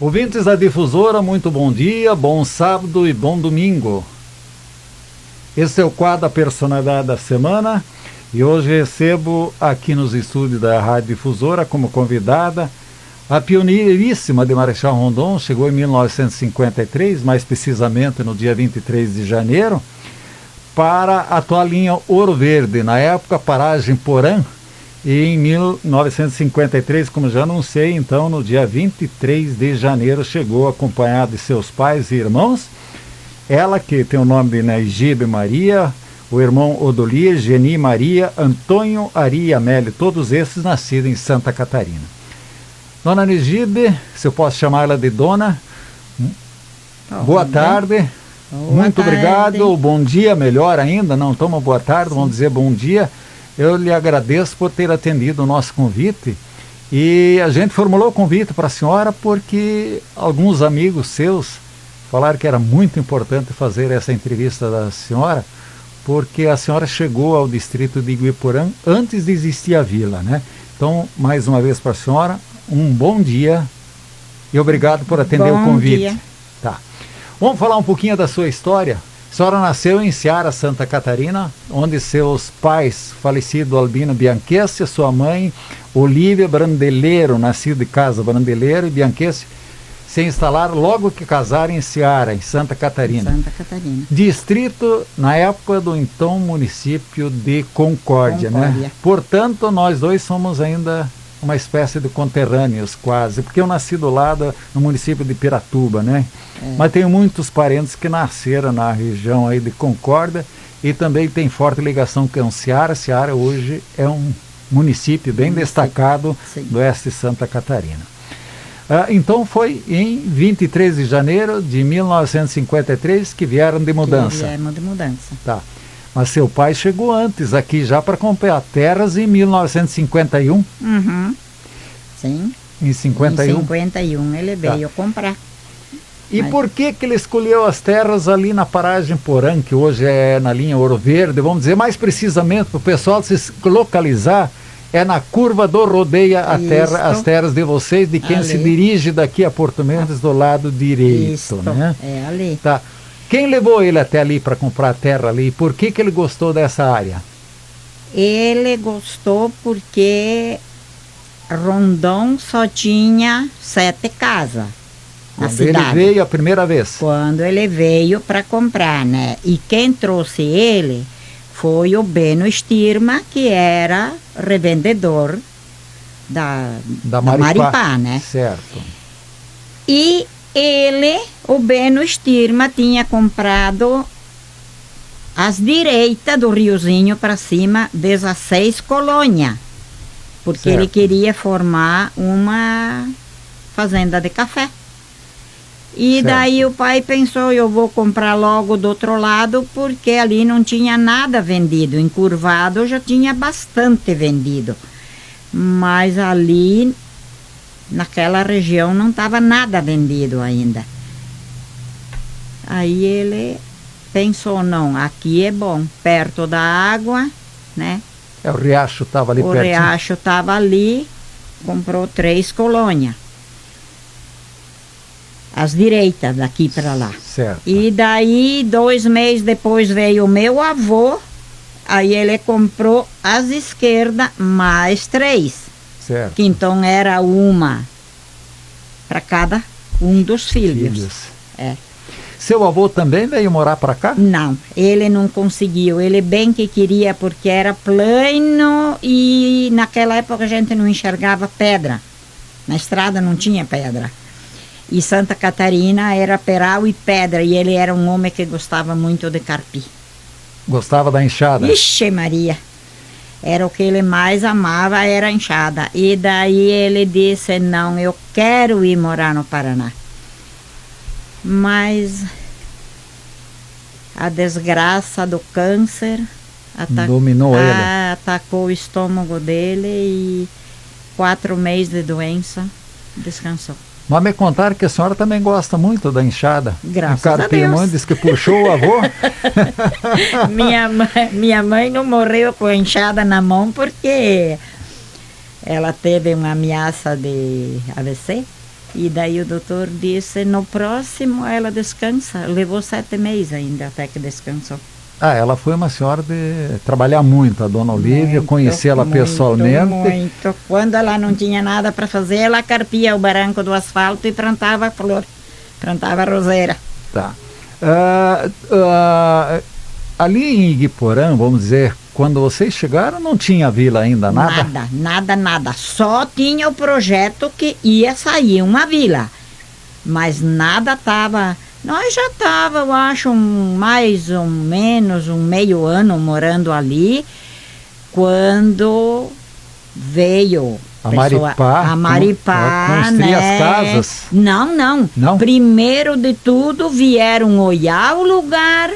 Ouvintes da Difusora, muito bom dia, bom sábado e bom domingo. Esse é o quadro da Personalidade da Semana e hoje recebo aqui nos estúdios da Rádio Difusora como convidada a pioneiríssima de Marechal Rondon. Chegou em 1953, mais precisamente no dia 23 de janeiro, para a atual linha Ouro Verde, na época paragem Porã. E em 1953, como já anunciei, então no dia 23 de janeiro chegou acompanhada de seus pais e irmãos. Ela que tem o nome de Negibe Maria, o irmão Odolias, Geni Maria, Antônio, Ari e Amélia, todos esses nascidos em Santa Catarina. Dona Negibe, se eu posso chamar ela de dona, boa tarde. Muito obrigado, bom dia, melhor ainda, não toma boa tarde, vamos dizer bom dia. Eu lhe agradeço por ter atendido o nosso convite e a gente formulou o convite para a senhora porque alguns amigos seus falaram que era muito importante fazer essa entrevista da senhora, porque a senhora chegou ao distrito de Iguiporã antes de existir a vila, né? Então, mais uma vez para a senhora, um bom dia e obrigado por atender o convite. Dia. Tá. Vamos falar um pouquinho da sua história. A senhora nasceu em Ceará, Santa Catarina, onde seus pais, falecido Albino Bianchessi, sua mãe, Olívia Brandeleiro, nascido de casa Brandeleiro, e Bianchessi, se instalaram logo que casaram em Ceará, em Santa Catarina. Santa Catarina. Distrito, na época do então município de Concórdia, né? Portanto, nós dois somos ainda uma espécie de conterrâneos quase, porque eu nasci do lado no município de Piratuba, né? Mas tenho muitos parentes que nasceram na região aí de Concórdia e também tem forte ligação com Ceará. Ceará hoje é um município bem destacado do oeste de Santa Catarina. Então foi em 23 de janeiro de 1953 que vieram de mudança. Vieram de mudança. Tá. Mas seu pai chegou antes aqui já para comprar terras em 1951. Uhum. Sim. Em 51? Em 51 ele veio comprar. E por que ele escolheu as terras ali na paragem Porã, que hoje é na linha Ouro Verde? Vamos dizer mais precisamente para o pessoal se localizar, é na curva do Rodeia as terras de vocês, de quem ali se dirige daqui a Porto Mendes do lado direito. Isso, né? É ali. Tá. Quem levou ele até ali para comprar terra ali? Por que ele gostou dessa área? Ele gostou porque Rondon só tinha 7 casas na cidade. Ele veio a primeira vez? Quando ele veio para comprar, né? E quem trouxe ele foi o Beno Stirma, que era revendedor da Maripá, né? Certo. E o Beno Stirma, tinha comprado às direitas do riozinho para cima 16 colônias, porque ele queria formar uma fazenda de café. E daí o pai pensou, eu vou comprar logo do outro lado, porque ali não tinha nada vendido. Encurvado já tinha bastante vendido, mas ali naquela região não estava nada vendido ainda. Aí ele pensou, não, aqui é bom, perto da água, né? O riacho estava ali perto. O riacho estava ali, comprou 3 colônias. Às direitas, daqui para lá. Certo. E daí, 2 meses depois, veio o meu avô, aí ele comprou às esquerdas mais 3. Certo. Que então era uma para cada um dos filhos. Seu avô também veio morar para cá? Não, ele não conseguiu. Ele bem que queria, porque era plano e naquela época a gente não enxergava pedra. Na estrada não tinha pedra. E Santa Catarina era peral e pedra, e ele era um homem que gostava muito de carpi. Gostava da enxada? Ixi Maria! Era o que ele mais amava, era a enxada. E daí ele disse, não, eu quero ir morar no Paraná. Mas a desgraça do câncer dominou ele. Atacou o estômago dele e 4 meses de doença, descansou. Mas me contaram que a senhora também gosta muito da enxada. Graças a Deus. Diz que puxou o avô. minha mãe não morreu com a enxada na mão porque ela teve uma ameaça de AVC. E daí o doutor disse, no próximo ela descansa. Levou 7 meses ainda até que descansou. Ah, ela foi uma senhora de trabalhar muito, a dona Olívia, conheci ela pessoalmente. Muito. Quando ela não tinha nada para fazer, ela carpia o barranco do asfalto e plantava flor, plantava roseira. Tá. Ali em Iguiporã, vamos dizer, quando vocês chegaram, não tinha vila ainda, nada? Nada. Só tinha o projeto que ia sair uma vila. Mas nada estava... Nós já estávamos, eu acho, mais ou menos um meio ano morando ali, quando veio a Maripá, construir as casas? Não. Primeiro de tudo vieram olhar o lugar,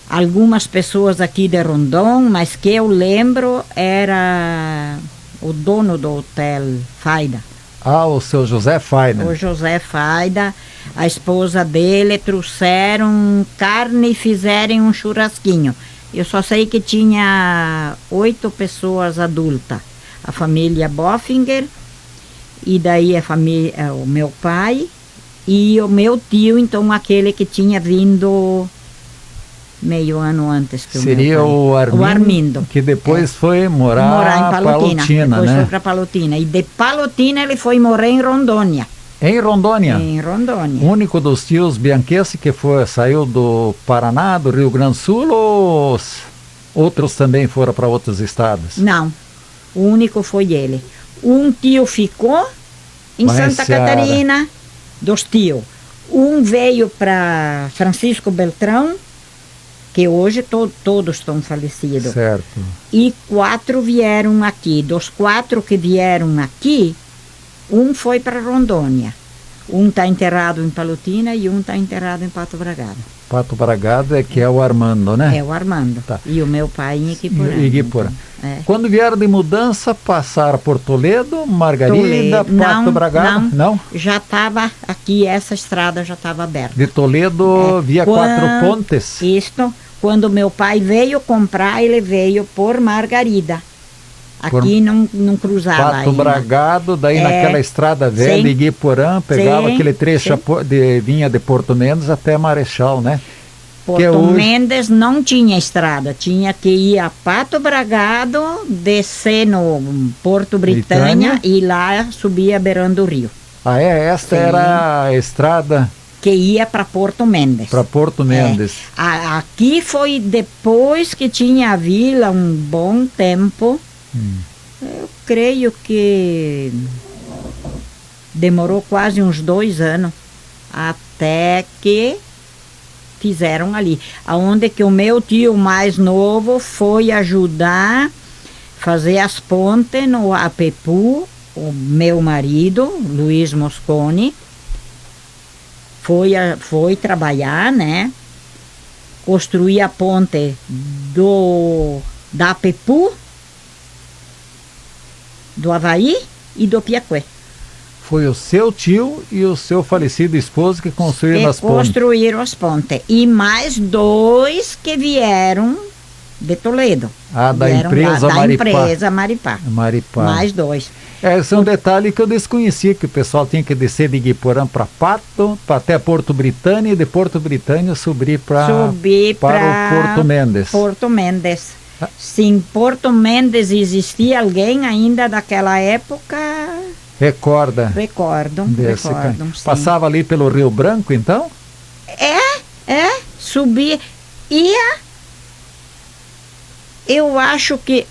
algumas pessoas aqui de Rondon, mas que eu lembro era o dono do hotel Faida. Ah, o seu José Faida. O José Faida, a esposa dele, trouxeram carne e fizeram um churrasquinho. Eu só sei que tinha 8 pessoas adultas. A família Boffinger, e daí a família, o meu pai e o meu tio, então aquele que tinha vindo meio ano antes que seria o Armindo, que depois foi morar em Palotina, depois né? foi para Palotina, e de Palotina ele foi morar em Rondônia. Em Rondônia? Em Rondônia. O único dos tios Bianchessi que saiu do Paraná, do Rio Grande do Sul, ou outros também foram para outros estados? Não, o único foi ele. Um tio ficou em Santa Catarina, dos tios. Um veio para Francisco Beltrão, que hoje todos estão falecidos. Certo. E 4 vieram aqui. Dos 4 que vieram aqui, um foi para Rondônia. Um está enterrado em Palotina e um está enterrado em Pato Bragado. Pato Bragado é que é o Armando, né? É o Armando. Tá. E o meu pai em Iquiporã. Iquiporã. Então, é. Quando vieram de mudança, passaram por Toledo, Margarida, Pato Bragado? Não? Já estava aqui, essa estrada já estava aberta. De Toledo via Quatro Pontes? Isto, quando meu pai veio comprar, ele veio por Margarida. Aqui não cruzava Pato ainda. Bragado, daí naquela estrada velha, Iguiporã, pegava aquele trecho, vinha de Porto Mendes até Marechal, né? Porto Mendes não tinha estrada, tinha que ir a Pato Bragado, descer no Porto Britânia e lá subia beirando o rio. Ah, esta era a estrada que ia para Porto Mendes. Para Porto Mendes. Aqui foi depois que tinha a vila um bom tempo. Eu creio que demorou quase uns 2 anos até que fizeram ali, aonde que o meu tio mais novo foi ajudar fazer as pontes no Apepu. O meu marido, Luiz Mosconi, foi trabalhar, né? Construir a ponte da Apepu, do Havaí e do Piacué. Foi o seu tio e o seu falecido esposo que construíram as pontes. Construíram as pontes. E mais 2 que vieram de Toledo. Da empresa Maripá. Da empresa Maripá. Mais 2. Esse é um detalhe que eu desconhecia, que o pessoal tinha que descer de Iguiporã para Pato, até Porto Britânia, e de Porto Britânia subir para o Porto Mendes. Porto Mendes. Se em Porto Mendes existia alguém ainda daquela época... Recordo. Passava ali pelo Rio Branco, então? Subia. Eu acho que...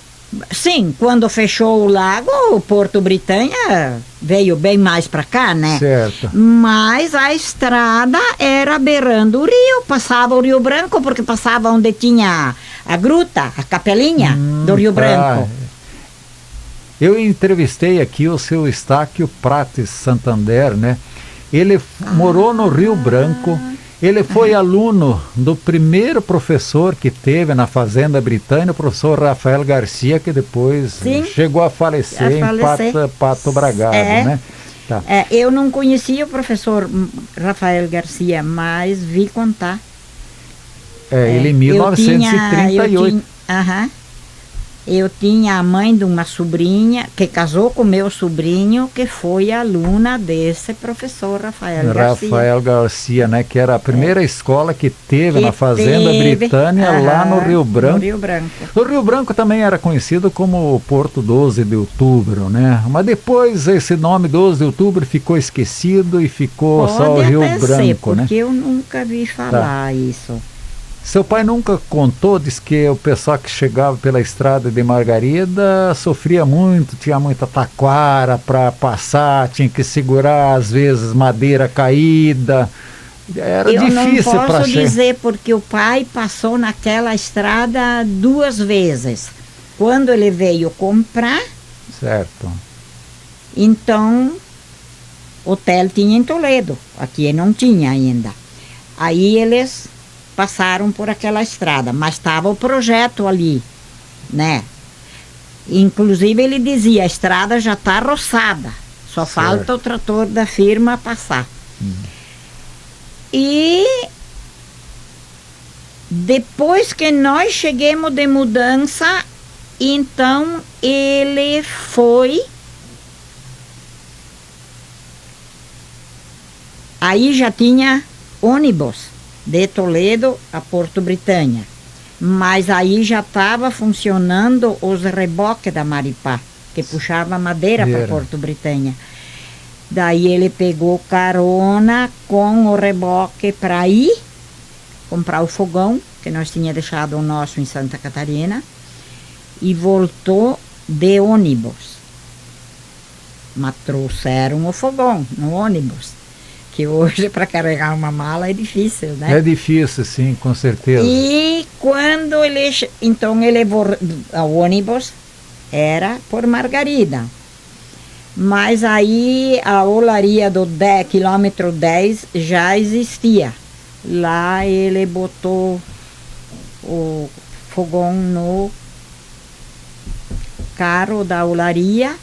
Sim, quando fechou o lago, o Porto Britânia veio bem mais para cá, né? Certo. Mas a estrada era beirando o rio, passava o Rio Branco, porque passava onde tinha a gruta, a capelinha do Rio Branco. Eu entrevistei aqui o seu Estáquio Prates Santander, né? Ele morou no Rio Branco. Ele foi aluno do primeiro professor que teve na Fazenda Britânia, o professor Rafael Garcia, que depois chegou a falecer em Pato Bragado, né? Tá. Eu não conhecia o professor Rafael Garcia, mas vi contar. Ele em 1938. eu tinha a mãe de uma sobrinha que casou com meu sobrinho, que foi aluna desse professor Rafael Garcia. Rafael Garcia, né? Que era a primeira escola que teve na Fazenda Britânia, lá no Rio Branco. No Rio Branco. O Rio Branco também era conhecido como Porto 12 de Outubro, né? Mas depois esse nome 12 de Outubro ficou esquecido e ficou só o Rio Branco, né? Porque eu nunca vi falar isso. Seu pai nunca contou, diz que o pessoal que chegava pela estrada de Margarida sofria muito, tinha muita taquara para passar, tinha que segurar às vezes madeira caída, era difícil para chegar. Eu não posso dizer porque o pai passou naquela estrada 2 vezes. Quando ele veio comprar, certo. Então hotel tinha em Toledo, aqui não tinha ainda. Aí eles passaram por aquela estrada, mas estava o projeto ali, né? Inclusive ele dizia, a estrada já está roçada, só falta o trator da firma passar. E depois que nós chegamos de mudança, então ele foi, aí já tinha ônibus de Toledo a Porto Britânia, mas aí já estava funcionando os reboques da Maripá, que puxava madeira para Porto Britânia. Daí ele pegou carona com o reboque para ir comprar o fogão, que nós tínhamos deixado o nosso em Santa Catarina, e voltou de ônibus. Mas trouxeram o fogão no ônibus, que hoje para carregar uma mala é difícil, né? É difícil, sim, com certeza. E quando ele, então ele o ônibus era por Margarida, mas aí a olaria do quilômetro 10 já existia. Lá ele botou o fogão no carro da olaria,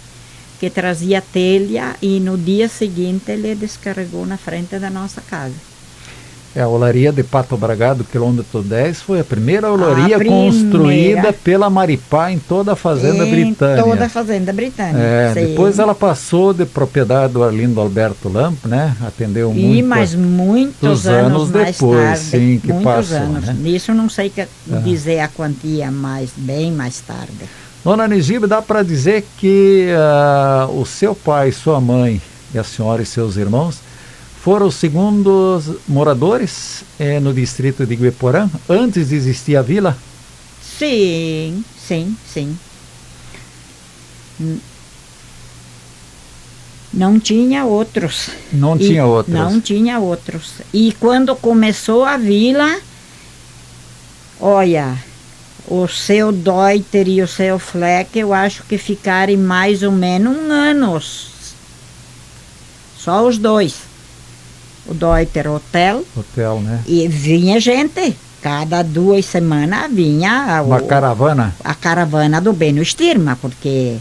que trazia telha, e no dia seguinte ele descarregou na frente da nossa casa. A olaria de Pato Bragado, quilômetro 10, foi a primeira olaria construída pela Maripá em toda a Fazenda Britânia. Toda a Fazenda Britânia. Depois ela passou de propriedade do Arlindo Alberto Lamp, né? Atendeu muito. Mas muitos anos mais depois, tarde. Sim, que muitos passou, anos. Né? Nisso não sei dizer a quantia, mas bem mais tarde. Dona Nigibe, dá para dizer que o seu pai, sua mãe, e a senhora e seus irmãos foram os segundos moradores no distrito de Guiporã, antes de existir a vila? Sim. Não tinha outros. Não tinha outros. Não tinha outros. E quando começou a vila, olha, o seu Deuter e o seu Fleck, eu acho que ficaram mais ou menos 1 ano. Só os dois. O Deuter Hotel, né? E vinha gente. Cada 2 semanas vinha uma caravana? A caravana do Benno Stirma, porque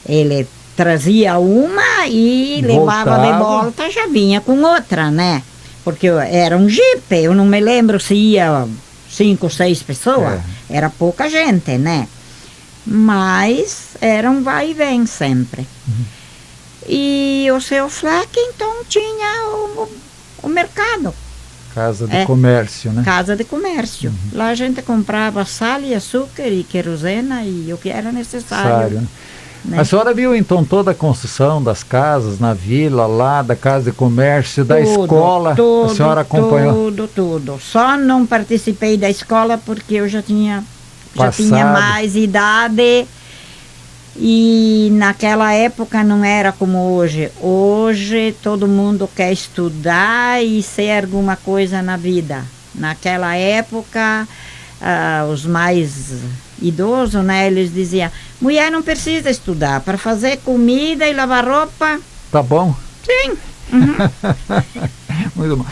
ele trazia uma e levava de volta, já vinha com outra, né? Porque era um jipe, eu não me lembro se ia 5 ou 6 pessoas, era pouca gente, né? Mas era um vai e vem sempre. E o seu Fleck, então, tinha o mercado. Casa de comércio, né? Casa de comércio. Lá a gente comprava sal e açúcar e querosena e o que era necessário. Né? A senhora viu então toda a construção das casas na vila, lá da casa de comércio, da escola? A senhora acompanhou? Tudo. Só não participei da escola porque eu já tinha mais idade. E naquela época não era como hoje. Hoje todo mundo quer estudar e ser alguma coisa na vida. Naquela época, os mais idosos, né, eles diziam, mulher não precisa estudar, para fazer comida e lavar roupa. Tá bom? Sim. Muito bom.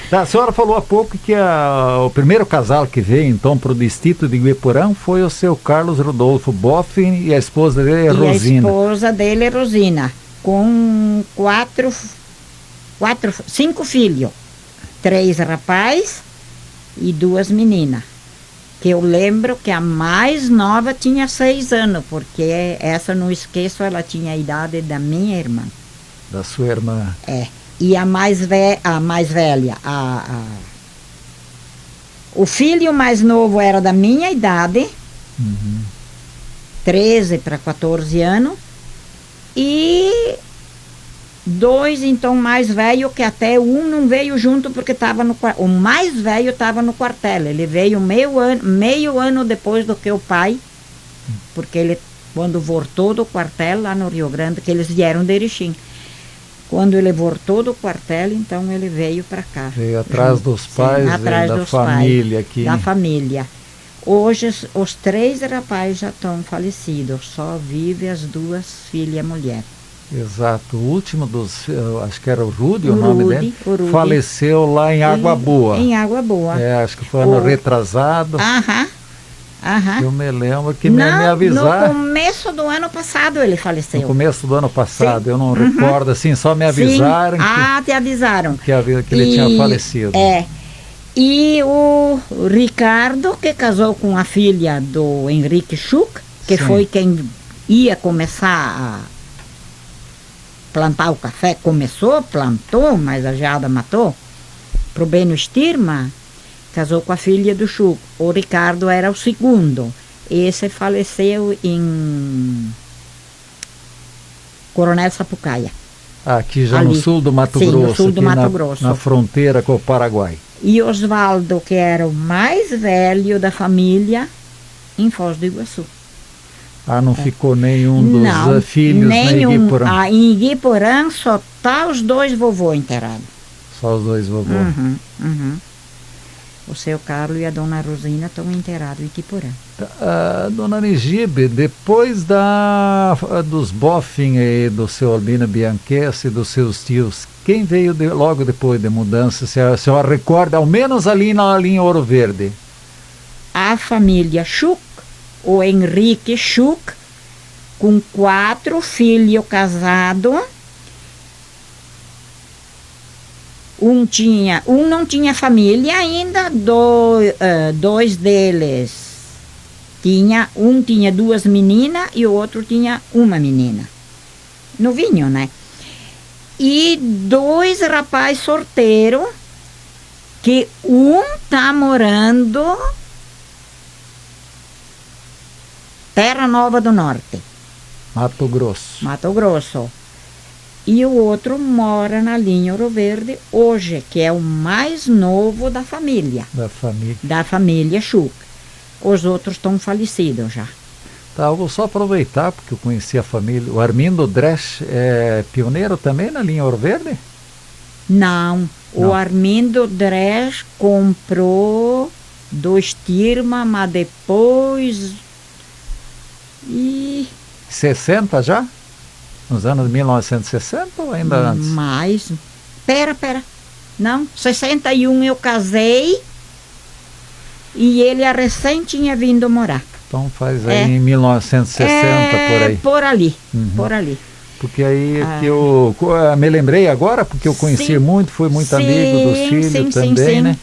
A senhora falou há pouco que o primeiro casal que veio então para o distrito de Guiporã foi o seu Carlos Rodolfo Boffin e a esposa dele, Rosina. A esposa dele, Rosina, com 5 filhos, 3 rapazes e 2 meninas. que eu lembro que a mais nova tinha 6 anos, porque essa, não esqueço, ela tinha a idade da minha irmã. Da sua irmã. É. E a mais velha, o filho mais novo era da minha idade, 13 para 14 anos, e 2, então, mais velho, que até um não veio junto porque estava no quartel. O mais velho estava no quartel. Ele veio meio ano depois do que o pai, porque ele, quando voltou do quartel lá no Rio Grande, que eles vieram de Erechim. Quando ele voltou do quartel, então ele veio para cá. Veio atrás dos pais, atrás da dos família pais, aqui. Da família. Hoje os 3 rapazes já estão falecidos, só vive as 2 filhas mulher. Exato, o último acho que era o Rudy, O o nome Rudy, dele, o Rudy. faleceu lá em Água Boa. Em Água Boa. Acho que foi ano retrasado. Eu me lembro que me avisaram. No começo do ano passado ele faleceu. No começo do ano passado, Sim. Eu não recordo, assim, só me avisaram. Sim. Te avisaram. Que ele tinha falecido. E o Ricardo, que casou com a filha do Henrique Schuch, que Sim. foi quem ia começar a plantar o café, plantou, mas a geada matou, pro Beno Stirma, casou com a filha do Schuch. O Ricardo era o segundo. Esse faleceu em Coronel Sapucaia. Aqui já Ali. no sul do Mato Sim, Grosso. no sul do aqui Mato Grosso. Na fronteira com o Paraguai. E Osvaldo, que era o mais velho da família, em Foz do Iguaçu. Não ficou nenhum dos filhos em Iguiporã? Em Iguiporã só tá os 2 vovôs enterrados. Só os 2 vovôs. O seu Carlos e a dona Rosina estão enterrados em Iguiporã. Dona Nigibe, depois dos Boffin e do seu Albino Bianchessi e dos seus tios, quem veio logo depois da mudança? Se a senhora recorda, ao menos ali na linha Ouro Verde? A família Schuch, o Henrique Schuch, com 4 filhos casados. Um não tinha família ainda, 2 deles um tinha 2 meninas e o outro tinha uma menina. Novinho, né? E 2 rapazes solteiros, que um tá morando Terra Nova do Norte. Mato Grosso. Mato Grosso. E o outro mora na linha Ouro Verde hoje, que é o mais novo da família. Da família Schuch. Os outros estão falecidos já. Eu vou só aproveitar, porque eu conheci a família. O Armindo Dresch é pioneiro também na linha Ouro Verde? Não. O Armindo Dresch comprou do Stirma, mas depois... 60 já? Nos anos 1960 ou ainda antes? Mais. Pera. Não, 61 eu casei e ele recém tinha vindo morar. Então faz aí em 1960 por aí. Por ali. Porque aí que eu me lembrei agora, porque eu conheci muito, fui muito amigo dos filhos também, né?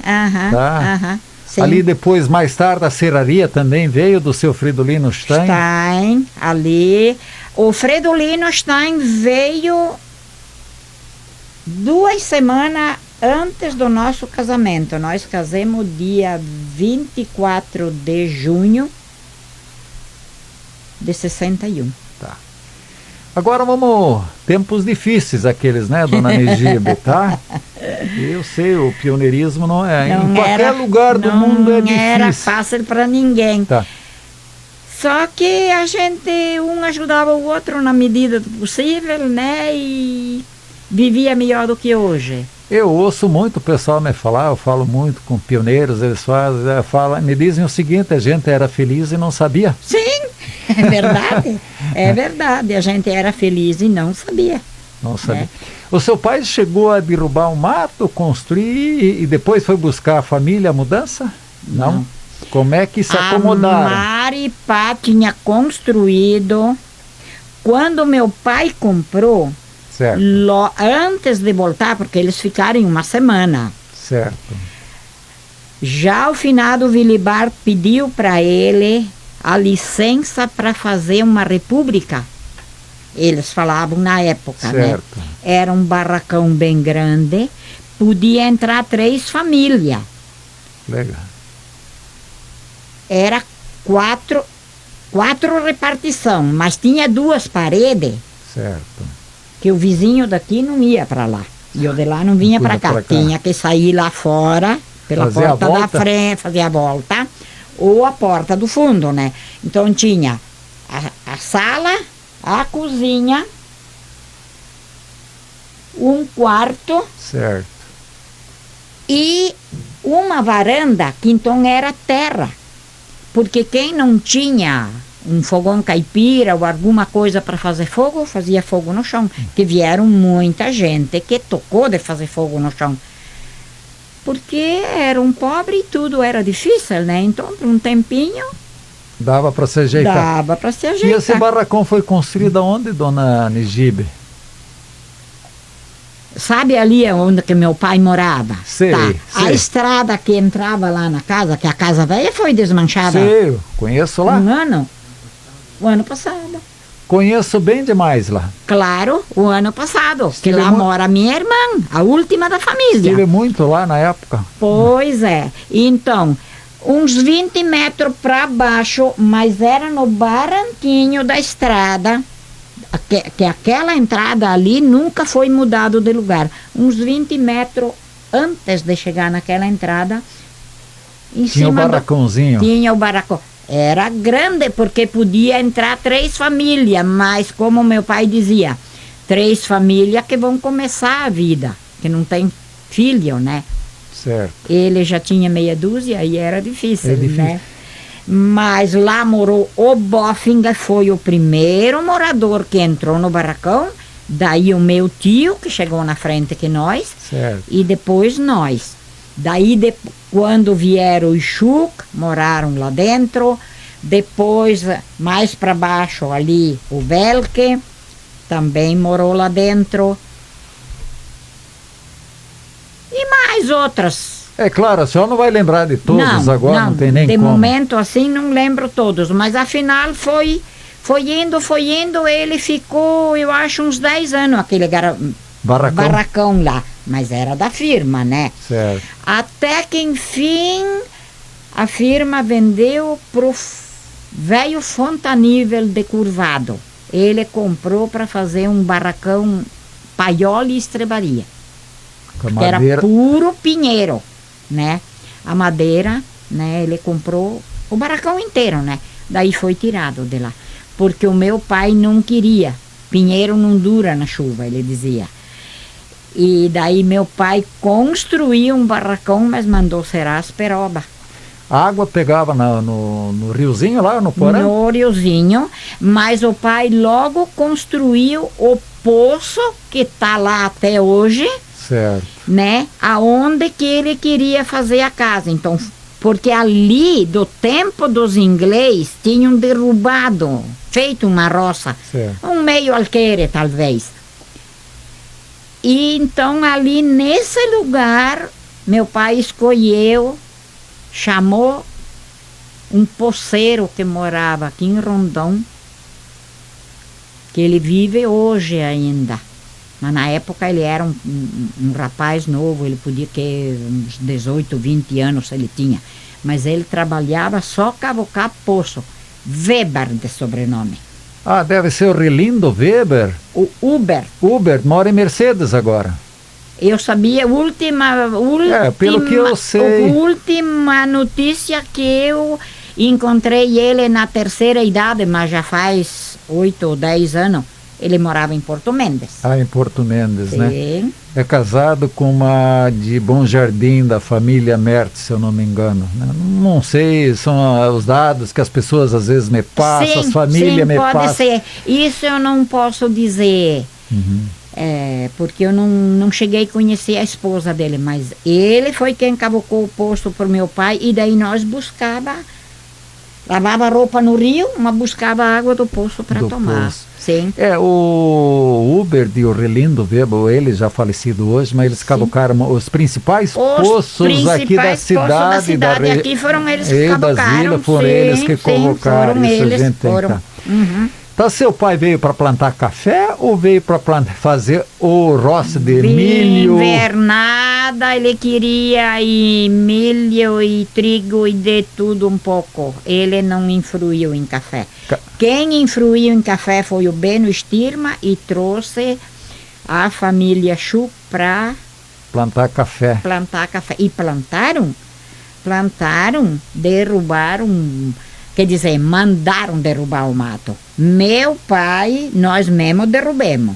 Sim. Ali depois, mais tarde, a serraria também veio do seu Fridolino Stein. Ali. O Fridolino Stein veio 2 semanas antes do nosso casamento. Nós casamos dia 24 de junho de 61. Tá. Agora vamos... Tempos difíceis aqueles, né, dona Nigibe, tá? Eu sei, o pioneirismo não é... em qualquer lugar do mundo é difícil. Não era fácil para ninguém. Tá. Só que a gente, um ajudava o outro na medida do possível, né? E vivia melhor do que hoje. Eu ouço muito o pessoal me falar, eu falo muito com pioneiros, eles me dizem o seguinte: a gente era feliz e não sabia. Sim, é verdade. É verdade, a gente era feliz e não sabia. Não sabia. O seu pai chegou a derrubar um mato, construir e depois foi buscar a família, a mudança? Não. Como é que se acomodaram? A Maripá tinha construído. Quando meu pai comprou, certo. Antes de voltar, porque eles ficaram uma semana. Certo. Já o finado Vilibar pediu para ele a licença para fazer uma república. Eles falavam na época, certo. né? Era um barracão bem grande, podia entrar 3 famílias. Legal. Era quatro repartição, mas tinha 2 paredes. Certo. Que o vizinho daqui não ia para lá. E o de lá não vinha para cá. Tinha que sair lá fora, pela fazer porta da frente, fazer a volta, ou a porta do fundo, né? Então tinha a sala, a cozinha, um quarto. Certo. E uma varanda que então era terra. Porque quem não tinha um fogão caipira ou alguma coisa para fazer fogo, fazia fogo no chão. Que vieram muita gente que tocou de fazer fogo no chão. Porque era um pobre e tudo era difícil, né? Então, por um tempinho... Dava para se ajeitar. Dava para se ajeitar. E esse barracão foi construído onde, dona Nigibe? Sabe ali onde que meu pai morava? Sei, tá. sei. A estrada que entrava lá na casa, que a casa velha foi desmanchada. Sei, conheço lá. O ano passado. Conheço bem demais lá. Claro, o ano passado. Estive que lá mora minha irmã, a última da família. Estive muito lá na época. Pois é. Então, uns 20 metros para baixo, mas era no barranquinho da estrada. Que aquela entrada ali nunca foi mudado de lugar. Uns 20 metros antes de chegar naquela entrada, em tinha cima o barracãozinho. Tinha o barracão. Era grande porque podia entrar 3 famílias, mas como meu pai dizia, 3 famílias que vão começar a vida, que não tem filho, né? Certo. Ele já tinha meia dúzia e era difícil, né? Mas lá morou o Bofinga, foi o primeiro morador que entrou no barracão. Daí o meu tio, que chegou na frente que nós. Certo. E depois nós. Daí, quando vieram os Chuk, moraram lá dentro. Depois, mais para baixo ali, o Velke, também morou lá dentro. E mais outras. É claro, a senhora não vai lembrar de todos agora, não tem nem como. De como. momento assim não lembro todos, mas afinal foi indo, ele ficou, eu acho, uns 10 anos, aquele barracão lá, mas era da firma, né? Certo. Até que enfim a firma vendeu pro velho Fontanível de Curvado. Ele comprou para fazer um barracão paiola e estrebaria. Que era puro pinheiro, né? A madeira, né? Ele comprou o barracão inteiro, né? Daí foi tirado de lá. Porque o meu pai não queria. Pinheiro não dura na chuva, ele dizia. E daí meu pai construiu um barracão, mas mandou serrar as peroba. A água pegava no riozinho lá, no porão? No riozinho, mas o pai logo construiu o poço que está lá até hoje. Certo. Né? Aonde que ele queria fazer a casa. Então, porque ali, do tempo dos ingleses, tinham derrubado, feito uma roça. Certo. Um meio alqueire, talvez. E então, ali nesse lugar, meu pai escolheu, chamou um poceiro que morava aqui em Rondon, que ele vive hoje ainda. Mas na época ele era um rapaz novo, ele podia ter uns 18, 20 anos ele tinha. Mas ele trabalhava só cavocar poço. Weber de sobrenome. Ah, deve ser o Rilindo Weber. O Uber. Uber, mora em Mercedes agora. Eu sabia, pelo que eu sei. A última notícia que eu encontrei ele na terceira idade, mas já faz 8 ou 10 anos. Ele morava em Porto Mendes. Ah, em Porto Mendes, sim, né? É casado com uma de Bom Jardim, da família Mertz, se eu não me engano. Não sei, são os dados que as pessoas às vezes me passam, sim, as famílias me passam. Pode ser. Isso eu não posso dizer, porque eu não cheguei a conhecer a esposa dele, mas ele foi quem cavocou o poço para o meu pai, e daí nós buscava Lavava roupa no rio, mas buscava água do poço para Do tomar. poço. Sim. O Hubert e o Relindo Weber, ele já falecido hoje, mas eles caducaram os principais poços aqui da cidade. Aqui foram eles que e das caducaram. ilhas, foram sim, eles que sim, colocaram. foram Isso eles, a gente tem foram. que Então, seu pai veio para plantar café ou veio para fazer o roça de milho? Invernada, ele queria e milho e trigo e de tudo um pouco. Ele não influiu em café. Quem influiu em café foi o Beno Stirma e trouxe a família Schuch para plantar café. E plantaram, derrubaram. Quer dizer, mandaram derrubar o mato. Meu pai, nós mesmos derrubemos.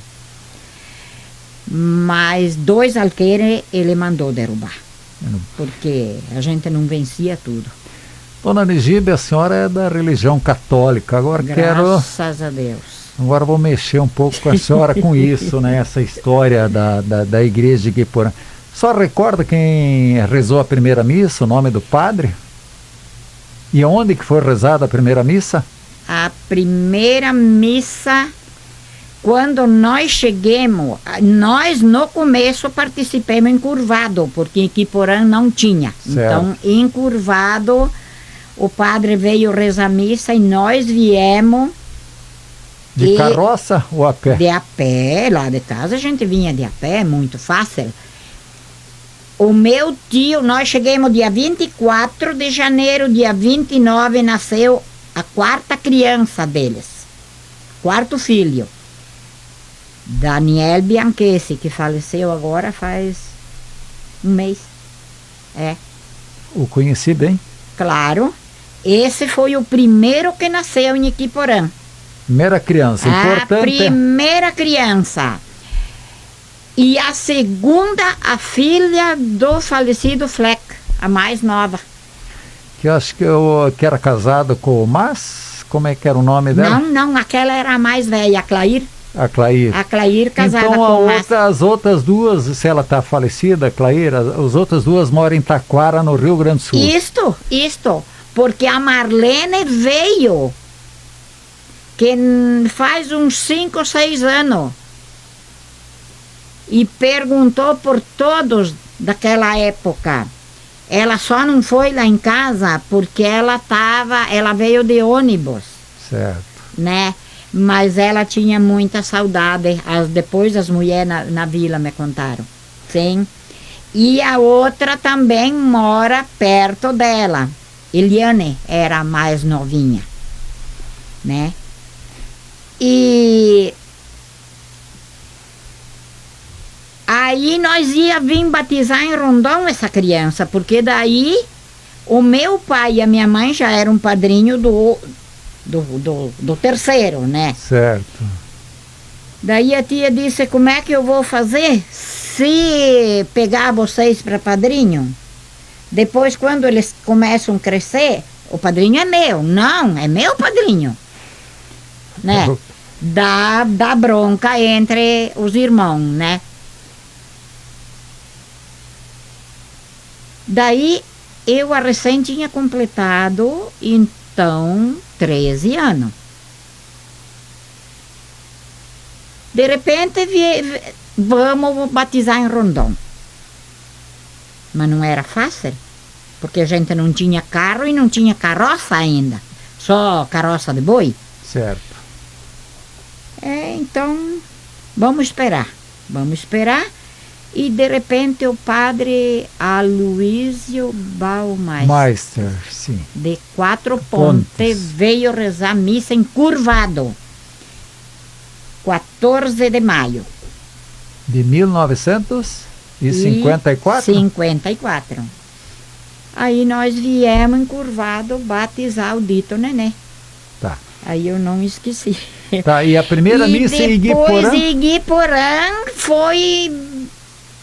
Mas 2 alqueires ele mandou derrubar. Porque a gente não vencia tudo. Dona Nigibe, a senhora é da religião católica. Agora Graças a Deus. Agora vou mexer um pouco com a senhora com isso, né? Essa história da igreja de Guiporã. Só recorda quem rezou a primeira missa, o nome do padre? E onde que foi rezada a primeira missa? A primeira missa, quando nós chegamos, nós no começo participamos em Curvado, porque em Guiporã não tinha. Certo. Então, em Curvado, o padre veio rezar a missa e nós viemos... De carroça ou a pé? De a pé, lá de casa a gente vinha de a pé, muito fácil. O meu tio, nós chegamos dia 24 de janeiro, dia 29 nasceu a 4ª criança deles, 4º filho. Daniel Bianchesi, que faleceu agora faz um mês. O conheci bem. Claro, esse foi o primeiro que nasceu em Guiporã. Primeira criança, importante. A primeira criança. E a segunda, a filha do falecido Fleck, a mais nova. Que eu acho que era casado com o Mas? Como é que era o nome dela? Não, aquela era a mais velha, a Clair. A Clair. A Clair casada então, com o Mas. As outras duas, se ela está falecida, a Clair, as outras duas moram em Taquara, no Rio Grande do Sul. Isto, porque a Marlene veio, que faz uns 5 ou 6 anos. E perguntou por todos daquela época. Ela só não foi lá em casa porque ela veio de ônibus. Certo. Né? Mas ela tinha muita saudade. Depois as mulheres na vila me contaram. Sim. E a outra também mora perto dela. Eliane era a mais novinha. Né? E... aí nós ia vir batizar em Rondon essa criança, porque daí o meu pai e a minha mãe já eram padrinho do terceiro, né? Certo. Daí a tia disse, como é que eu vou fazer se pegar vocês para padrinho? Depois, quando eles começam a crescer, o padrinho é meu. Não, é meu padrinho. Né? Dá bronca entre os irmãos, né? Daí, eu a recém tinha completado, então, 13 anos. De repente, vamos batizar em Rondon. Mas não era fácil, porque a gente não tinha carro e não tinha carroça ainda. Só carroça de boi. Certo. Então, vamos esperar. E de repente o padre Aloísio Baumeister, sim, de Quatro Pontes veio rezar missa em Curvado, 14 de maio. De 1954? 54. Aí nós viemos em Curvado batizar o dito nenê. Tá. Aí eu não esqueci. Tá, e a primeira missa em Guiporã? Depois em Guiporã foi...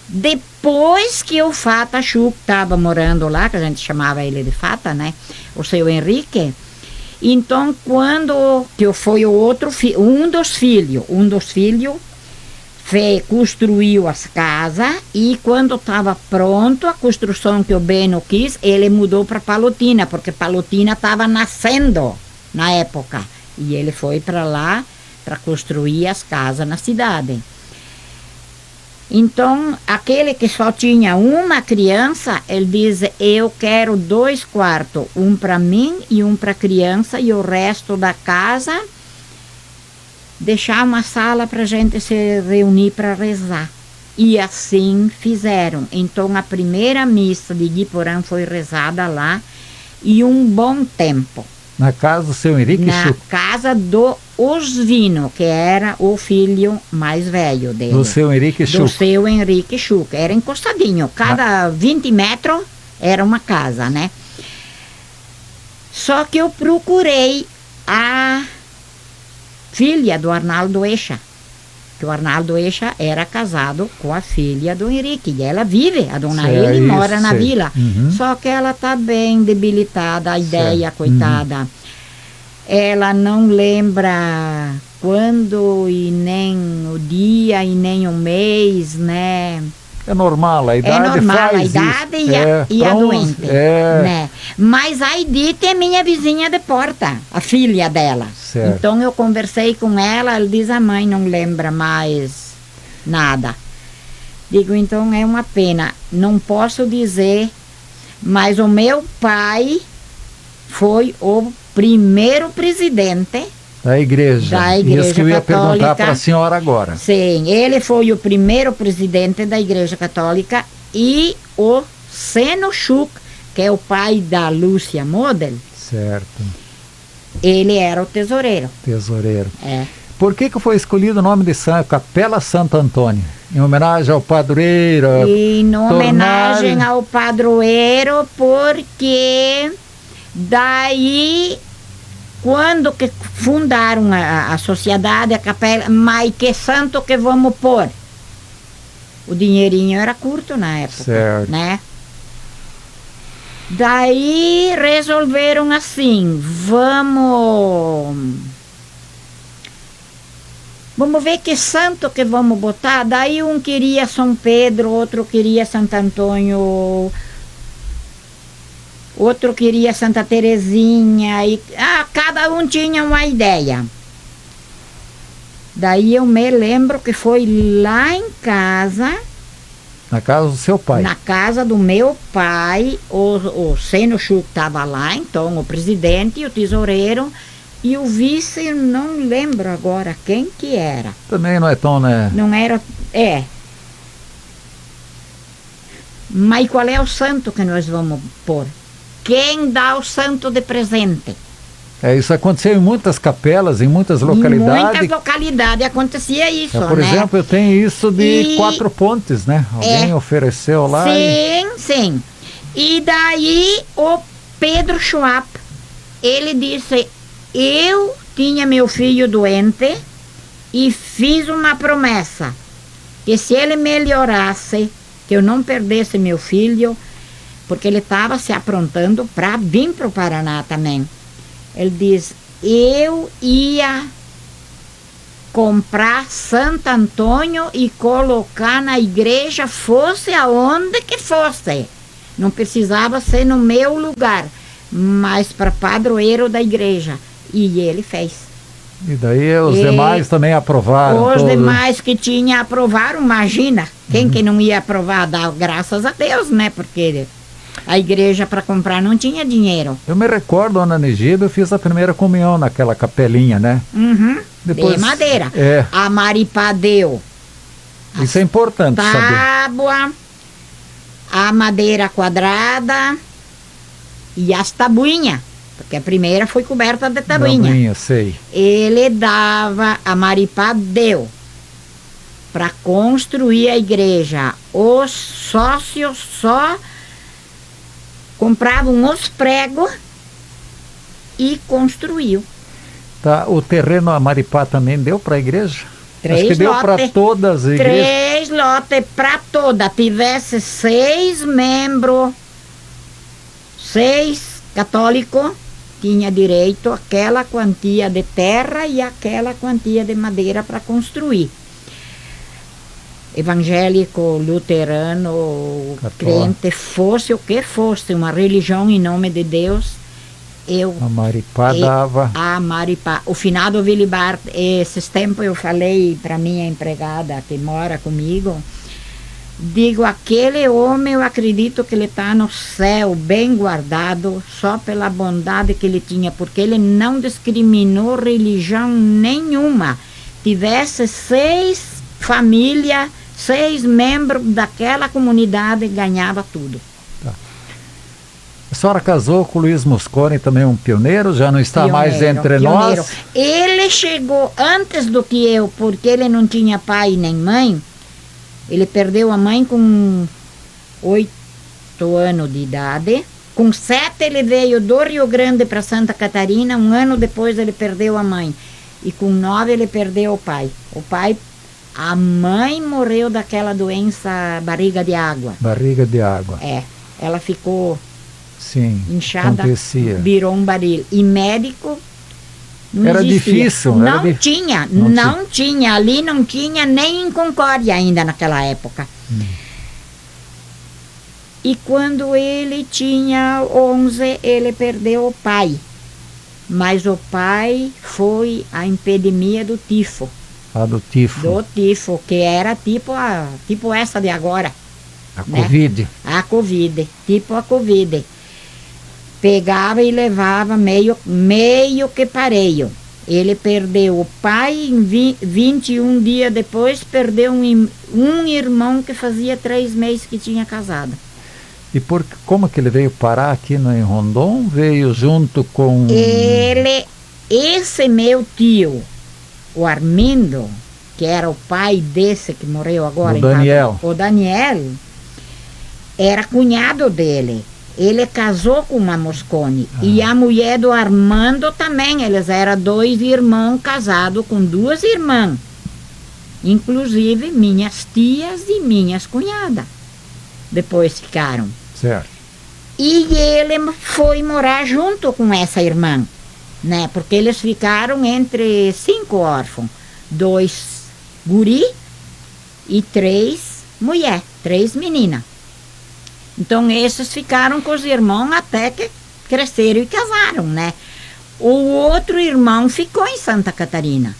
depois que o Fata Schuch estava morando lá, que a gente chamava ele de Fata, né? O seu Henrique. Então, quando que foi o outro um dos filhos construiu as casas e quando estava pronto a construção que o Beno quis, ele mudou para Palotina, porque Palotina estava nascendo na época. E ele foi para lá para construir as casas na cidade. Então, aquele que só tinha uma criança, ele diz, eu quero 2 quartos, um para mim e um para a criança, e o resto da casa deixar uma sala para a gente se reunir para rezar. E assim fizeram. Então, a primeira missa de Guiporã foi rezada lá, e um bom tempo. Na casa do seu Henrique Na Schuch. casa do Osvino, que era o filho mais velho dele. Do seu Henrique Do Schuch. seu Henrique Schuch. Era encostadinho. Cada 20 metros era uma casa, né? Só que eu procurei a filha do Arnaldo Eixa. Que o Arnaldo Eixa era casado com a filha do Henrique. E ela vive, a dona Ele mora na vila. Uhum. Só que ela está bem debilitada, a ideia, coitada. Ela não lembra quando e nem o dia e nem o mês, né? É normal, a idade É normal, faz a idade isso. e a pra uns, doente, né? Mas a Edith é minha vizinha de porta, a filha dela. Certo. Então eu conversei com ela, ela diz, a mãe não lembra mais nada. Digo, então é uma pena, não posso dizer, mas o meu pai foi o primeiro presidente Da igreja. Da Igreja Isso que eu ia perguntar Católica. para a senhora agora. Sim, ele foi o primeiro presidente da Igreja Católica e o Seno Schuch, que é o pai da Lúcia Model, Certo. ele era o tesoureiro. Tesoureiro. É. Por que foi escolhido o nome de Capela Santo Antônio? Em homenagem ao padroeiro? E em homenagem ao padroeiro, porque daí, quando que fundaram a sociedade, a capela, mas que santo que vamos pôr? O dinheirinho era curto na época, Certo. né? Daí resolveram assim, vamos ver que santo que vamos botar. Daí um queria São Pedro, outro queria Santo Antônio, outro queria Santa Terezinha, e cada um tinha uma ideia. Daí eu me lembro que foi lá em casa, Na casa do seu pai. na casa do meu pai, o Seno Schuch estava lá, então, o presidente, o tesoureiro, e o vice, não lembro agora quem que era. Também não é tão, né? Não era, Mas qual é o santo que nós vamos pôr? Quem dá o santo de presente? Isso aconteceu em muitas capelas, em muitas localidades. Em muitas localidades acontecia isso, Por né? exemplo, eu tenho isso de E- 4 Pontes, né? Alguém ofereceu lá. Sim. E daí o Pedro Schwab, ele disse, eu tinha meu filho doente e fiz uma promessa, que se ele melhorasse, que eu não perdesse meu filho, porque ele estava se aprontando para vir para o Paraná também. Ele diz, eu ia comprar Santo Antônio e colocar na igreja, fosse aonde que fosse. Não precisava ser no meu lugar, mas para padroeiro da igreja. E ele fez. E daí os demais também aprovaram. Os todos. demais que tinham aprovaram, imagina. Quem que não ia aprovar? Dá graças a Deus, né? Porque a igreja para comprar não tinha dinheiro. Eu me recordo, Ana Nigida, eu fiz a primeira comunhão naquela capelinha, né? Uhum. Depois- De madeira. É. A Maripá deu Isso é importante saber. tábua, a madeira quadrada e as tabuinhas. Porque a primeira foi coberta de tabuinha. Tabuinha, sei. Ele dava, a Maripá deu para construir a igreja. Os sócios só compravam os pregos e construiu. Tá, o terreno a Maripá também deu para a igreja? Acho que 3 deu para lotes. todas as igrejas. 3 lotes para toda. Tivesse 6 membros, 6 católicos, tinha direito àquela quantia de terra e àquela quantia de madeira para construir. evangélico, luterano, Católico. crente, fosse o que fosse, uma religião em nome de Deus, A Maripá dava. A Maripá. O finado Willy Bart, esses tempos eu falei para minha empregada que mora comigo, digo, aquele homem eu acredito que ele está no céu, bem guardado, só pela bondade que ele tinha, porque ele não discriminou religião nenhuma. Tivesse 6 famílias, 6 membros daquela comunidade, ganhava tudo. A senhora casou com o Luiz Mosconi, também um pioneiro, já não está mais entre nós. Ele chegou antes do que eu, porque ele não tinha pai nem mãe. Ele perdeu a mãe com 8 anos de idade. Com 7 ele veio do Rio Grande para Santa Catarina. 1 ano depois ele perdeu a mãe. E com 9 ele perdeu o pai. A mãe morreu daquela doença barriga de água. Barriga de água. Ela ficou... Sim, inchada, acontecia. Virou um baril. E médico não era existia. Difícil. Não tinha. Ali não tinha nem em Concórdia ainda naquela época. E quando ele tinha 11, ele perdeu o pai. Mas o pai foi a epidemia do tifo. Do tifo. Do tifo, que era tipo essa de agora. A Covid. A Covid, tipo a Covid. Pegava e levava meio que pareio. Ele perdeu o pai, em 21 dias depois, perdeu um irmão que fazia 3 meses que tinha casado. E como que ele veio parar aqui em Rondon? Veio junto com... Esse meu tio, o Armindo, que era o pai desse que morreu agora. O Daniel, era cunhado dele. Ele casou com uma Mosconi. E a mulher do Armando também. Eles eram 2 irmãos casados com 2 irmãs. Inclusive minhas tias e minhas cunhadas. Depois ficaram. Certo. E ele foi morar junto com essa irmã, né? Porque eles ficaram entre 5 órfãos. 2 guri e 3 mulher, 3 meninas. Então esses ficaram com os irmãos até que cresceram e casaram, né? O outro irmão ficou em Santa Catarina.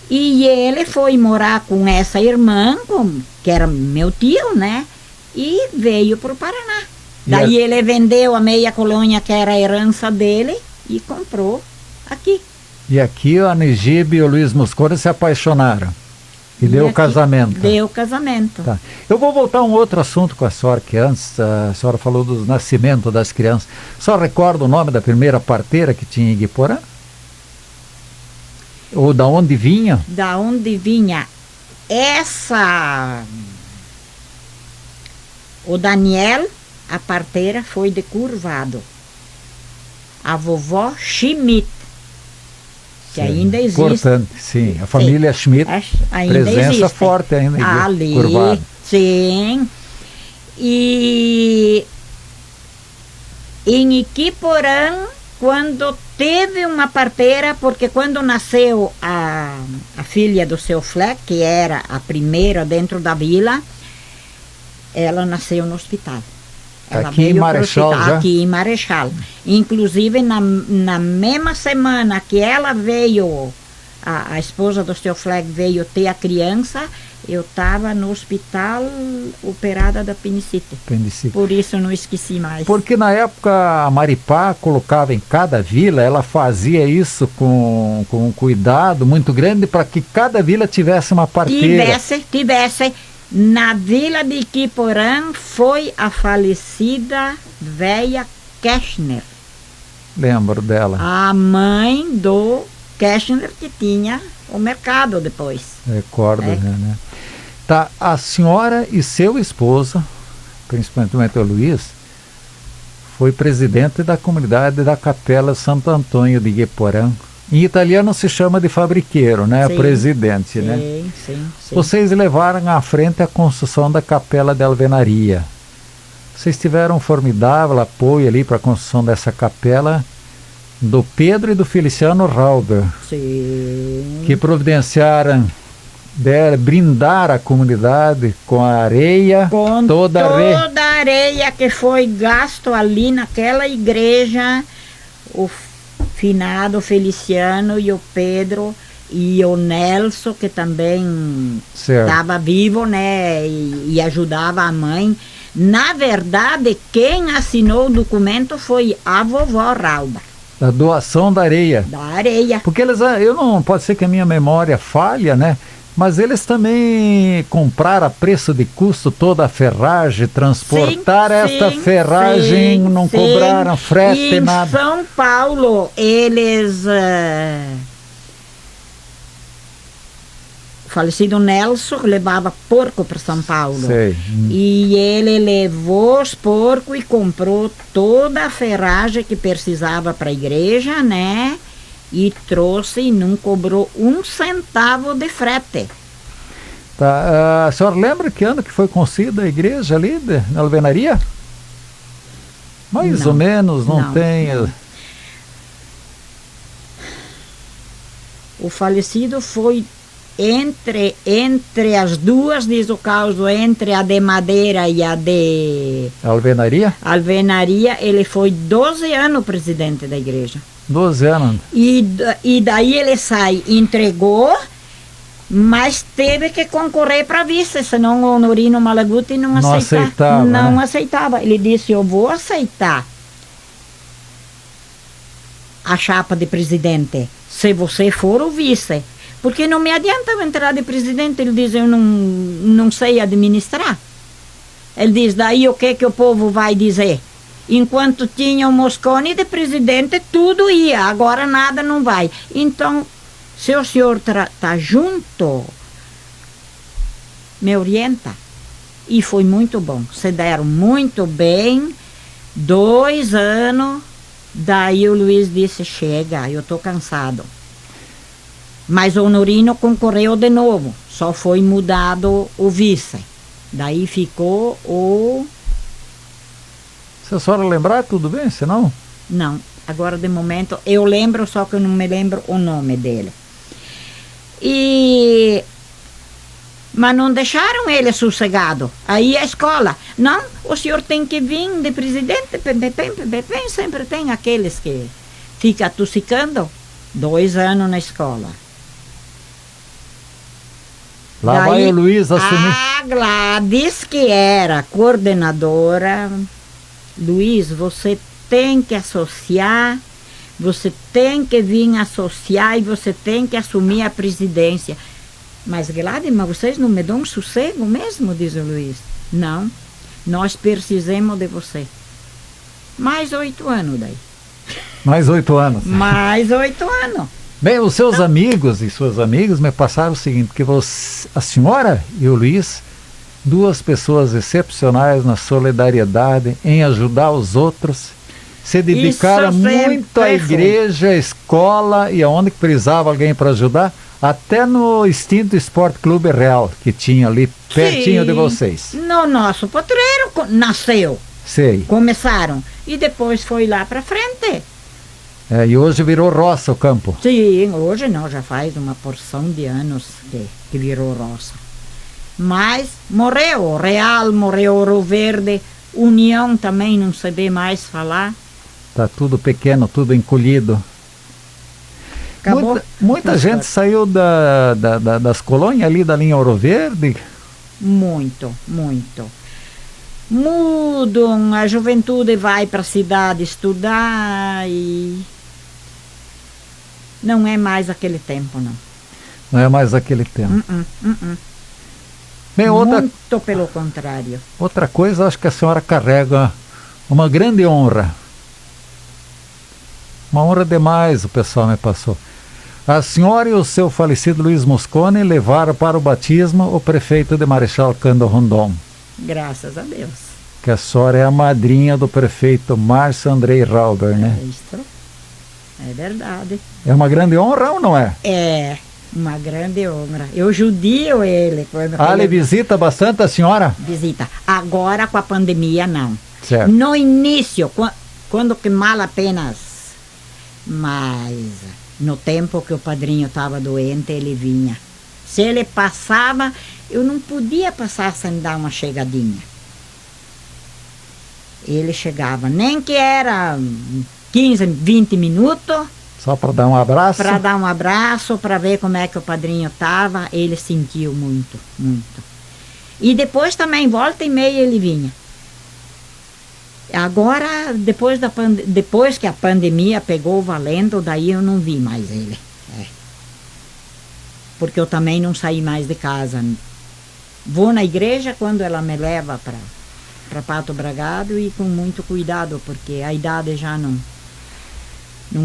E ele foi morar com essa irmã, que era meu tio, né? E veio para o Paraná. Daí ele vendeu a meia colônia que era a herança dele e comprou aqui. E aqui a Nigibe e o Luiz Mosconi se apaixonaram. E deu casamento. Deu casamento. Tá. Eu vou voltar a um outro assunto com a senhora, que antes a senhora falou do nascimento das crianças. A senhora recorda o nome da primeira parteira que tinha em Guiporã? Ou da onde vinha? Da onde vinha? O Daniel, a parteira, foi de Curvado. A vovó Schmidt, que ainda existe. Importante, sim. A família Schmidt, ainda presença existe. forte ainda ali, Curvado. Sim. E em Iquiporã, quando teve uma parteira, porque quando nasceu a filha do seu Fleck, que era a primeira dentro da vila, ela nasceu no hospital. Ela aqui em Marechal já? Aqui em Marechal. Inclusive, na mesma semana que ela veio, a esposa do seu Fleck veio ter a criança, eu estava no hospital operada da apendicite. Por isso eu não esqueci mais. Porque na época a Maripá colocava em cada vila, ela fazia isso com um cuidado muito grande para que cada vila tivesse uma parteira. Tivesse. Na vila de Iquiporã foi a falecida véia Keshner. Lembro dela. A mãe do Keshner, que tinha o mercado depois. Recordo, né? Tá, a senhora e seu esposo, principalmente o Luiz, foi presidente da comunidade da Capela Santo Antônio de Guiporã. Em italiano se chama de fabriqueiro, né? Sim, presidente, né? Sim. Vocês levaram à frente a construção da Capela de Alvenaria. Vocês tiveram um formidável apoio ali para a construção dessa capela do Pedro e do Feliciano Rauber. Sim. Que providenciaram brindar a comunidade com a areia, Com toda a areia. toda a areia que foi gasto ali naquela igreja, o finado Feliciano e o Pedro e o Nelson, que também Certo. estava vivo, né, e ajudava a mãe. Na verdade, quem assinou o documento foi a vovó Rauba, A doação da areia. da areia. Porque eles, eu não, pode ser que a minha memória falha, né? Mas eles também compraram a preço de custo toda a ferragem, transportar esta ferragem, não sim. cobraram frete, E em nada. São Paulo, eles... o falecido Nelson levava porco para São Paulo. Sei. E ele levou os porcos e comprou toda a ferragem que precisava para a igreja, né? E trouxe e não cobrou 1 centavo de frete. Tá, a senhora lembra que ano que foi construída a igreja ali, na alvenaria? Mais Não. ou menos, não, Não, tem. não. O falecido foi entre as duas, diz o caos, entre a de madeira e a de Alvenaria? alvenaria, ele foi 12 anos presidente da igreja. 12 anos. E daí ele sai, entregou, mas teve que concorrer para vice, senão o Honorino Malaguti não aceitava. Não né? aceitava. Ele disse, eu vou aceitar a chapa de presidente, se você for o vice. Porque não me adianta eu entrar de presidente, ele diz, eu não sei administrar. Ele diz, daí o que o povo vai dizer? Enquanto tinha o Mosconi de presidente, tudo ia, agora nada não vai. Então, se o senhor está junto, me orienta. E foi muito bom, se deram muito bem, 2 anos, daí o Luiz disse, chega, eu estou cansado. Mas o Honorino concorreu de novo, só foi mudado o vice. Daí ficou o... Se a senhora lembrar, tudo bem, senão? Não, agora de momento eu lembro, só que eu não me lembro o nome dele. Mas não deixaram ele sossegado. Aí a escola, não, o senhor tem que vir de presidente, sempre tem aqueles que ficam tossicando. 2 anos na escola. Lá Daí, vai o Luiz assumir. a Gladys, que era coordenadora, Luiz, você tem que associar, você tem que vir associar e você tem que assumir a presidência. Mas Gladys, mas vocês não me dão sossego mesmo, diz o Luiz. Não, nós precisamos de você. Mais 8 anos daí. Mais 8 anos. Mais 8 anos. Bem, os seus amigos e suas amigas me passaram o seguinte, que a senhora e o Luiz, 2 pessoas excepcionais na solidariedade, em ajudar os outros, se dedicaram muito à igreja, à escola e aonde que precisava alguém para ajudar, até no extinto Esporte Clube Real, que tinha ali pertinho de vocês. No nosso potreiro nasceu. Sei. Começaram. E depois foi lá para frente. E hoje virou roça o campo. Sim, hoje não, já faz uma porção de anos que virou roça. Mas morreu o Real, morreu o Ouro Verde, União também não se vê mais falar. Tá tudo pequeno, tudo encolhido. Acabou. Muita gente saiu das colônias ali da linha Ouro Verde. Muito, muito. Mudam, a juventude vai para a cidade estudar e não é mais aquele tempo, não. Não é mais aquele tempo. Bem, Muito pelo contrário. outra coisa, acho que a senhora carrega uma grande honra. Uma honra demais o pessoal me passou. A senhora e o seu falecido Luiz Mosconi levaram para o batismo o prefeito de Marechal Cândido Rondon. Graças a Deus. Que a senhora é a madrinha do prefeito Márcio Andrei Rauber, né? Isso é verdade. É uma grande honra ou não é? É uma grande honra. Eu judio ele quando Ele visita bastante a senhora? visita. Agora com a pandemia não. Certo. No início, quando que mal apenas, mas no tempo que o padrinho estava doente, ele vinha. Se ele passava, eu não podia passar sem dar uma chegadinha. Ele chegava, nem que era 15, 20 minutos. Só para dar um abraço? Para dar um abraço, para ver como é que o padrinho estava. Ele sentiu muito, muito. E depois também, volta e meia, ele vinha. Agora, depois que a pandemia pegou valendo, daí eu não vi mais ele. Porque eu também não saí mais de casa. Vou na igreja quando ela me leva para Pato Bragado e com muito cuidado, porque a idade já não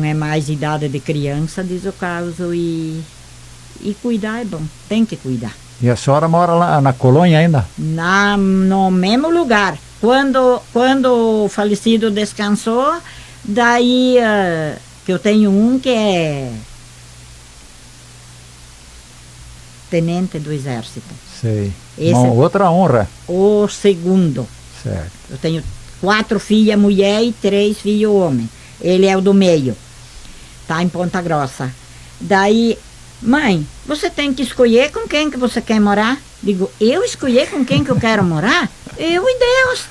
é mais idade de criança, diz o caso, e cuidar é bom, tem que cuidar. E a senhora mora lá na colônia ainda? No mesmo lugar. Quando o falecido descansou, daí que eu tenho um que é tenente do exército. Sei. Esse Uma outra honra. O segundo. Certo. Eu tenho 4 filhas mulher e 3 filhos homem. Ele é o do meio. Tá em Ponta Grossa. Daí, mãe, você tem que escolher com quem que você quer morar? Digo, eu escolher com quem que eu quero morar? Eu e Deus.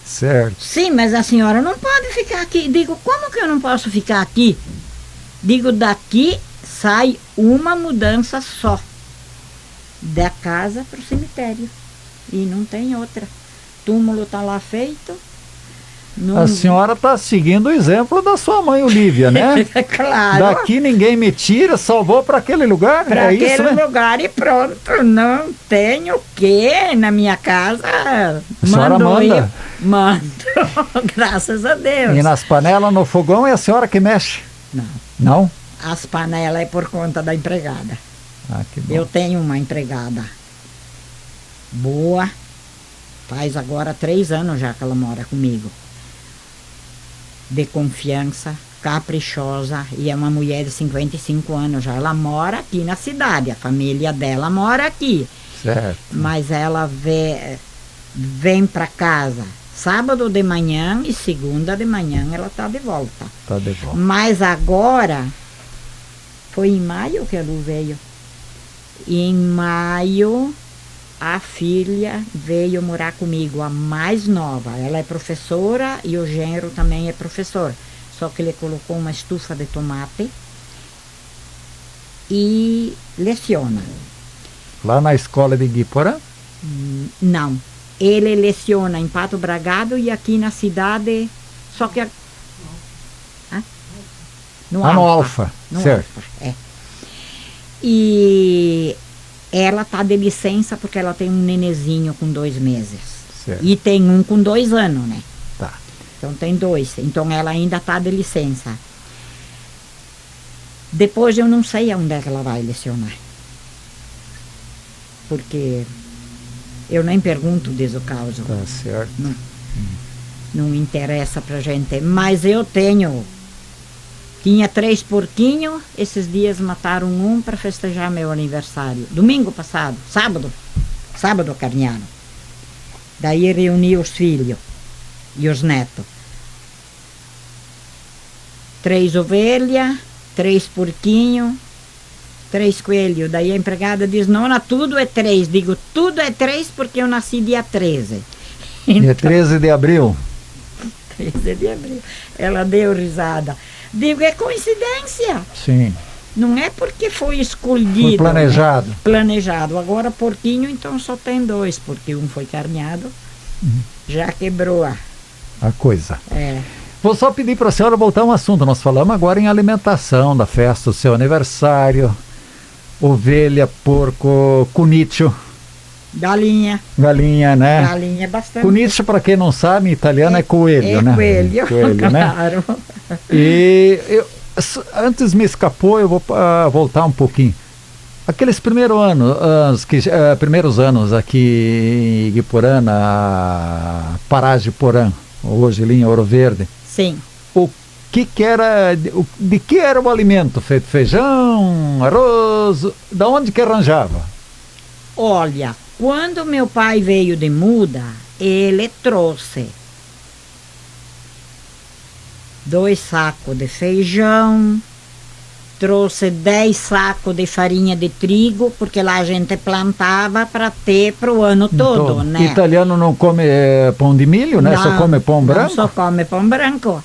Certo. Sim, mas a senhora não pode ficar aqui. Digo, como que eu não posso ficar aqui? Digo, daqui sai uma mudança só. Da casa para o cemitério. E não tem outra. Túmulo está lá feito. A senhora está seguindo o exemplo da sua mãe Olívia, né? Claro. Daqui ninguém me tira, só vou para aquele lugar. Para aquele lugar e pronto. Não tenho o que na minha casa. A senhora manda? Mando. Graças a Deus. E nas panelas, no fogão, é a senhora que mexe? Não. Não? As panelas é por conta da empregada. Ah, que bom. Eu tenho uma empregada boa. Faz agora 3 anos já que ela mora comigo. De confiança, caprichosa, e é uma mulher de 55 anos já. Ela mora aqui na cidade, a família dela mora aqui. Certo. Mas ela vem para casa sábado de manhã e segunda de manhã ela está de volta. Está de volta. Mas agora, foi em maio que a Lu veio. Em maio, a filha veio morar comigo, a mais nova. Ela é professora e o genro também é professor. Só que ele colocou uma estufa de tomate e leciona. Lá na escola de Guiporã? Não. Ele leciona em Pato Bragado e aqui na cidade, só que... No Alfa. No Certo. Alfa, é. E ela tá de licença porque ela tem um nenezinho com 2 meses. Certo. E tem um com 2 anos, né? Tá. Então tem 2. Então ela ainda tá de licença. Depois eu não sei aonde é que ela vai lecionar. Porque eu nem pergunto desde o caso. Tá certo. Não interessa pra gente. Mas eu tinha 3 porquinhos, esses dias mataram um para festejar meu aniversário. Domingo passado, sábado carnearam. Daí reuni os filhos e os netos. 3 ovelhas, 3 porquinhos, 3 coelhos. Daí a empregada diz, nona, tudo é 3. Digo, tudo é 3 porque eu nasci dia 13. Dia 13 de abril. 13 de abril. Ela deu risada. Digo, é coincidência. Sim. Não é porque foi escolhido. Foi planejado. Né? Planejado. Agora porquinho, então só tem 2, porque um foi carneado. Já quebrou a coisa. É. Vou só pedir para a senhora voltar um assunto. Nós falamos agora em alimentação, da festa do seu aniversário. Ovelha, porco, cuniccio. Galinha. Galinha, né? Galinha é bastante. Cuniccio, para quem não sabe, em italiano é coelho, né? Coelho, coelho, né? Claro. E antes me escapou, eu vou voltar um pouquinho. Aqueles primeiros anos aqui em Guiporã, na Paragem Porã, hoje ali em Ouro Verde. Sim. De que era o alimento feito? Feijão, arroz? Da onde que arranjava? Olha, quando meu pai veio de muda, ele trouxe 2 sacos de feijão, trouxe 10 sacos de farinha de trigo, porque lá a gente plantava para ter para o ano todo, né? Italiano não come pão de milho, né? Não, só come pão branco? Não, só come pão branco.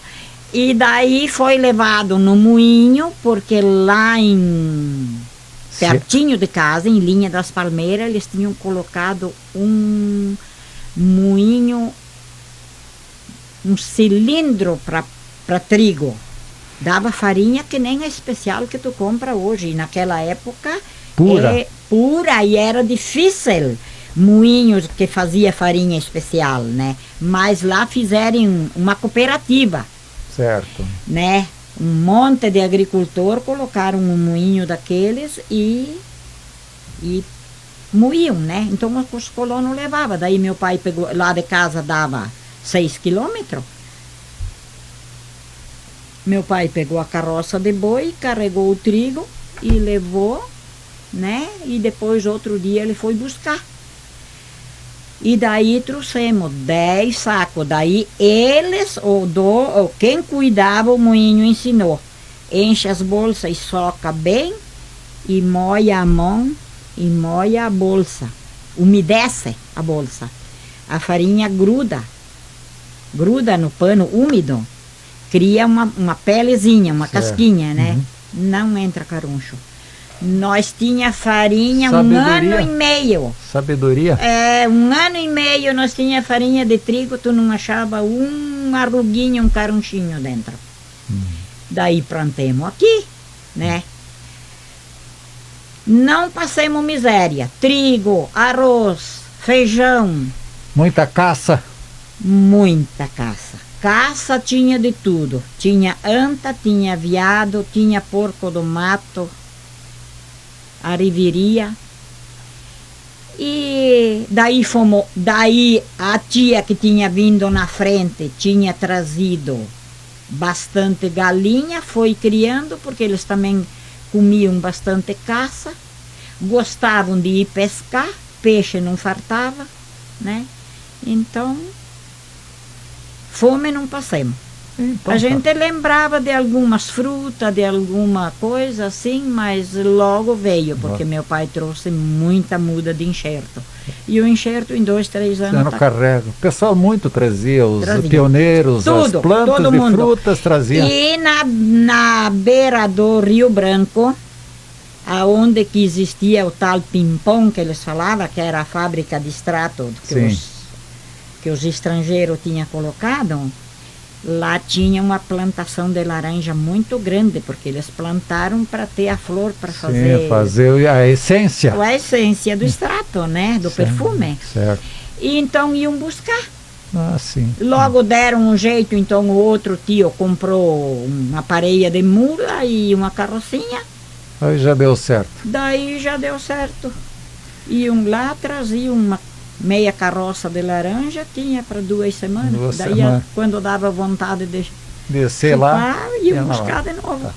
E daí foi levado no moinho, porque lá pertinho de casa, em Linha das Palmeiras, eles tinham colocado um moinho, um cilindro para trigo. Dava farinha que nem a especial que tu compra hoje. E naquela época pura, e era difícil moinhos que fazia farinha especial, né? Mas lá fizeram uma cooperativa. Certo. Né? Um monte de agricultor colocaram um moinho daqueles e moíam, né? Então os colonos levavam. Daí meu pai pegou, lá de casa dava 6 quilômetros. Meu pai pegou a carroça de boi, carregou o trigo e levou, né? E depois, outro dia, ele foi buscar. E daí trouxemos 10 sacos. Daí eles, quem cuidava, o moinho ensinou. Enche as bolsas e soca bem, e moia a mão, e moia a bolsa. Umedece a bolsa. A farinha gruda no pano úmido. Cria uma pelezinha, uma casquinha, né? Não entra caruncho. Nós tinha farinha Sabedoria. 1 ano e meio. Sabedoria? 1 ano e meio nós tinha farinha de trigo, tu não achava uma arruguinha, um carunchinho dentro. Daí plantemos aqui, né? Não passemos miséria. Trigo, arroz, feijão. Muita caça? Muita caça. Caça tinha de tudo. Tinha anta, tinha veado, tinha porco do mato, ariveria. E daí a tia que tinha vindo na frente tinha trazido bastante galinha, foi criando, porque eles também comiam bastante caça, gostavam de ir pescar, peixe não fartava, né? Então, fome não passemos. A gente lembrava de algumas frutas, de alguma coisa assim, mas logo veio, porque meu pai trouxe muita muda de enxerto. E o enxerto em 2, 3 anos... Não carrega. O pessoal muito trazia, os pioneiros, tudo, as plantas de frutas traziam. E na beira do Rio Branco, aonde que existia o tal Pimpão, que eles falavam, que era a fábrica de extrato que os estrangeiros tinham colocado, lá tinha uma plantação de laranja muito grande, porque eles plantaram para ter a flor, para fazer a essência. A essência do extrato, né? Do perfume. Certo. E então iam buscar. Sim. Logo deram um jeito, então o outro tio comprou uma pareia de mula e uma carrocinha. Aí já deu certo. Daí já deu certo. Iam lá, traziam uma meia carroça de laranja, tinha para 2 semanas. Daí quando dava vontade de descer lá, iam buscar de novo. Tá.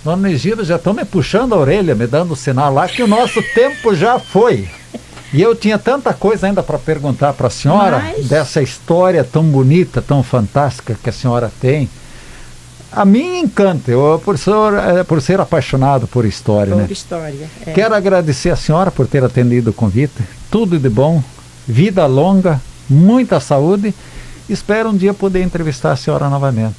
Dona Egida, já estão me puxando a orelha, me dando sinal lá que o nosso tempo já foi. E eu tinha tanta coisa ainda para perguntar para a senhora, dessa história tão bonita, tão fantástica que a senhora tem. A mim encanta, eu por ser apaixonado por história. Por né? história. Quero agradecer a senhora por ter atendido o convite. Tudo de bom, vida longa, muita saúde. Espero um dia poder entrevistar a senhora novamente.